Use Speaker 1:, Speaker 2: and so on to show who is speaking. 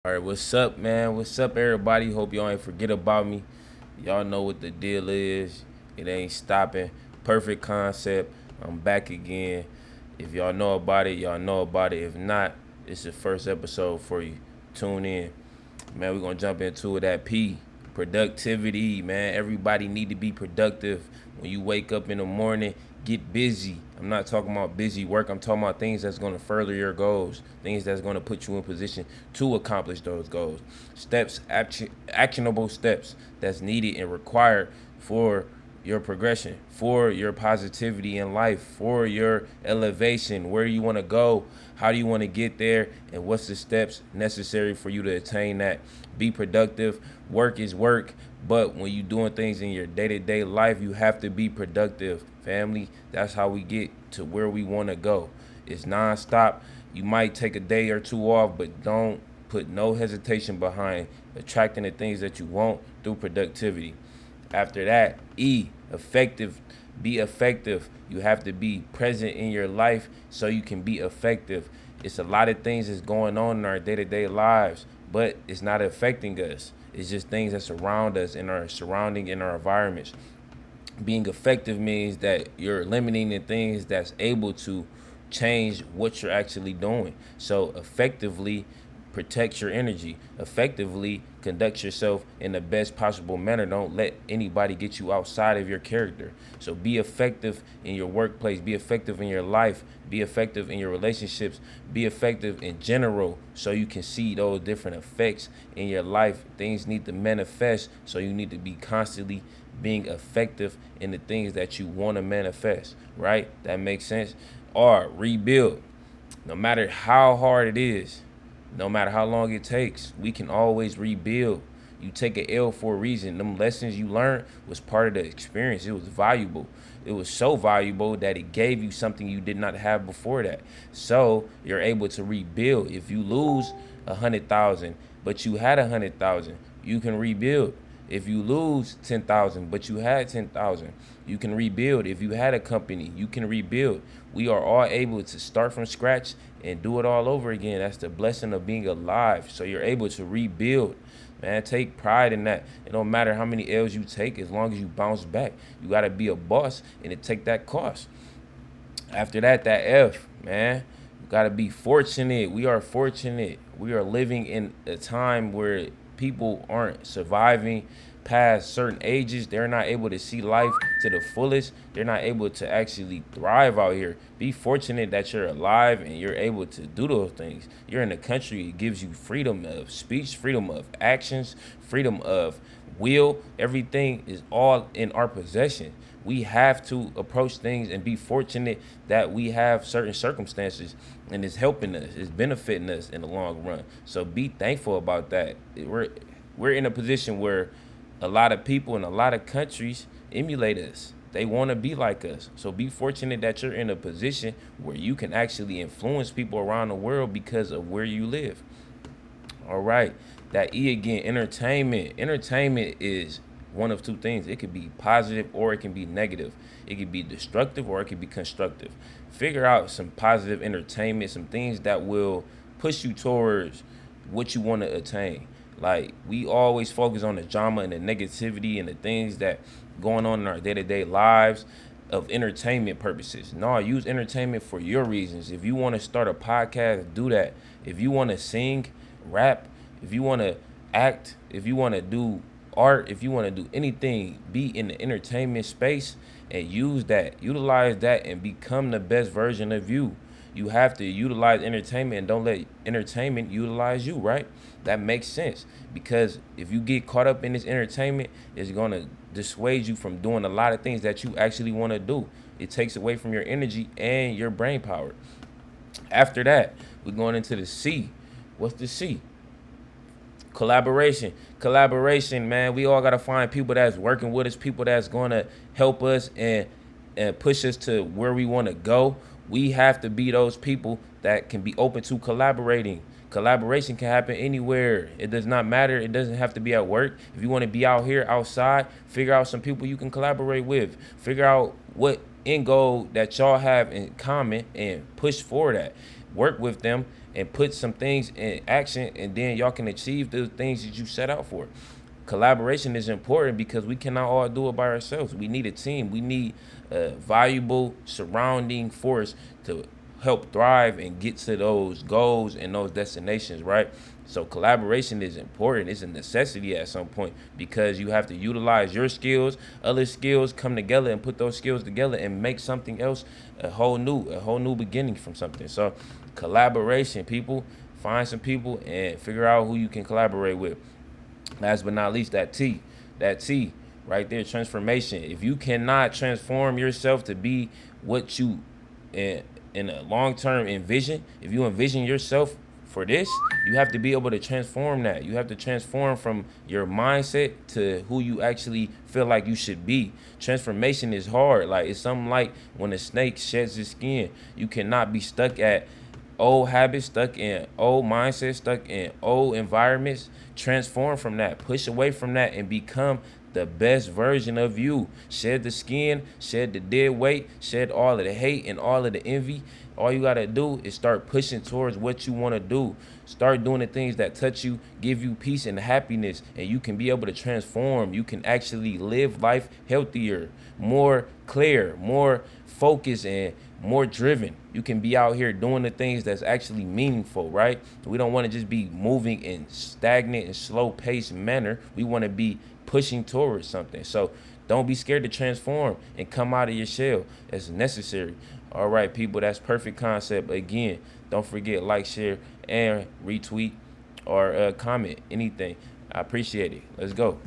Speaker 1: All right, what's up, man? What's up, everybody? Hope y'all ain't forget about me. Y'all know what the deal is. It ain't stopping. Perfect concept. I'm back again. If y'all know about it, y'all know about it. If not, it's the first episode for you. Tune in. Man, we're gonna jump into it at P. Productivity, man. Everybody need to be productive. When you wake up in the morning, get busy. I'm not talking about busy work. I'm talking about things that's gonna further your goals, things that's gonna put you in position to accomplish those goals. Steps, actionable steps that's needed and required for your progression, for your positivity in life, for your elevation, where you want to go, how do you want to get there, and what's the steps necessary for you to attain that. Be productive. Work is work, but when you're doing things in your day-to-day life, you have to be productive. Family, that's how we get to where we want to go. It's non-stop. You might take a day or two off, but don't put no hesitation behind attracting the things that you want through productivity. After that, E, effective. Be effective. You have to be present in your life so you can be effective. It's a lot of things that's going on in our day-to-day lives, but it's not affecting us. It's just things that surround us in our surrounding in our environments. Being effective means that you're eliminating the things that's able to change what you're actually doing. So effectively protect your energy. Effectively conduct yourself in the best possible manner. Don't let anybody get you outside of your character. So be effective in your workplace, be effective in your life, be effective in your relationships, be effective in general so you can see those different effects in your life. Things need to manifest, so you need to be constantly being effective in the things that you want to manifest, right? That makes sense. Or rebuild. No matter how hard it is, no matter how long it takes, we can always rebuild. You take an L for a reason. Them lessons you learned was part of the experience. It was valuable. It was so valuable that it gave you something you did not have before that. So you're able to rebuild. If you lose 100,000, but you had 100,000, you can rebuild. If you lose 10,000, but you had 10,000, you can rebuild. If you had a company, you can rebuild. We are all able to start from scratch and do it all over again. That's the blessing of being alive. So you're able to rebuild. Man, take pride in that. It don't matter how many L's you take as long as you bounce back. You got to be a boss and it take that cost. After that, that F, man, you got to be fortunate. We are fortunate. We are living in a time where people aren't surviving past certain ages. They're not able to see life to the fullest. They're not able to actually thrive out here. Be fortunate that you're alive and you're able to do those things. You're in a country, it gives you freedom of speech, freedom of actions, freedom of will. Everything is all in our possession. We have to approach things and be fortunate that we have certain circumstances and it's helping us, it's benefiting us in the long run. So be thankful about that. We're in a position where a lot of people in a lot of countries emulate us. They want to be like us. So be fortunate that you're in a position where you can actually influence people around the world because of where you live. All right. That E again, entertainment. Entertainment is one of two things. It could be positive or it can be negative. It could be destructive or it could be constructive. Figure out some positive entertainment, some things that will push you towards what you want to attain. Like we always focus on the drama and the negativity and the things that going on in our day-to-day lives of entertainment purposes. No, use entertainment for your reasons. If you want to start a podcast, do that. If you want to sing, rap, if you want to act, if you want to do art, if you want to do anything, be in the entertainment space and use that, utilize that and become the best version of you. You have to utilize entertainment and don't let entertainment utilize you, right? That makes sense because if you get caught up in this entertainment, it's going to dissuade you from doing a lot of things that you actually want to do. It takes away from your energy and your brain power. After that, we're going into the C. What's the C? Collaboration, man. We all gotta find people that's working with us, people that's gonna help us and push us to where we want to go. We have to be those people that can be open to collaborating. Collaboration can happen anywhere. It does not matter. It doesn't have to be at work. If you want to be out here outside, figure out some people you can collaborate with. Figure out what end goal that y'all have in common and push for that. work with them and put some things in action, and then y'all can achieve the things that you set out for. Collaboration is important because we cannot all do it by ourselves. We need a team. We need a valuable surrounding force to help thrive and get to those goals and those destinations, right? So collaboration is important. It's a necessity at some point because you have to utilize your skills, other skills come together and put those skills together and make something else a whole new beginning from something. So collaboration, people, find some people and figure out who you can collaborate with. Last but not least, that T right there, transformation. If you cannot transform yourself to be what you in a long term envision, if you envision yourself for this, you have to be able to transform that. You have to transform from your mindset to who you actually feel like you should be. Transformation is hard. Like it's something like when a snake sheds its skin. You cannot be stuck at old habits, stuck in old mindsets, stuck in old environments. Transform from that, push away from that, and become the best version of you. Shed the skin, shed the dead weight, shed all of the hate and all of the envy. All you gotta do is start pushing towards what you wanna do. Start doing the things that touch you, give you peace and happiness, and you can be able to transform. You can actually live life healthier, more clear, more focused, and more driven. You can be out here doing the things that's actually meaningful, right? We don't want to just be moving in stagnant and slow paced manner. We want to be pushing towards something. So don't be scared to transform and come out of your shell. It's necessary. All right, people, that's Perfect Concept. Again, don't forget, like, share, and retweet or comment anything. I appreciate it. Let's go.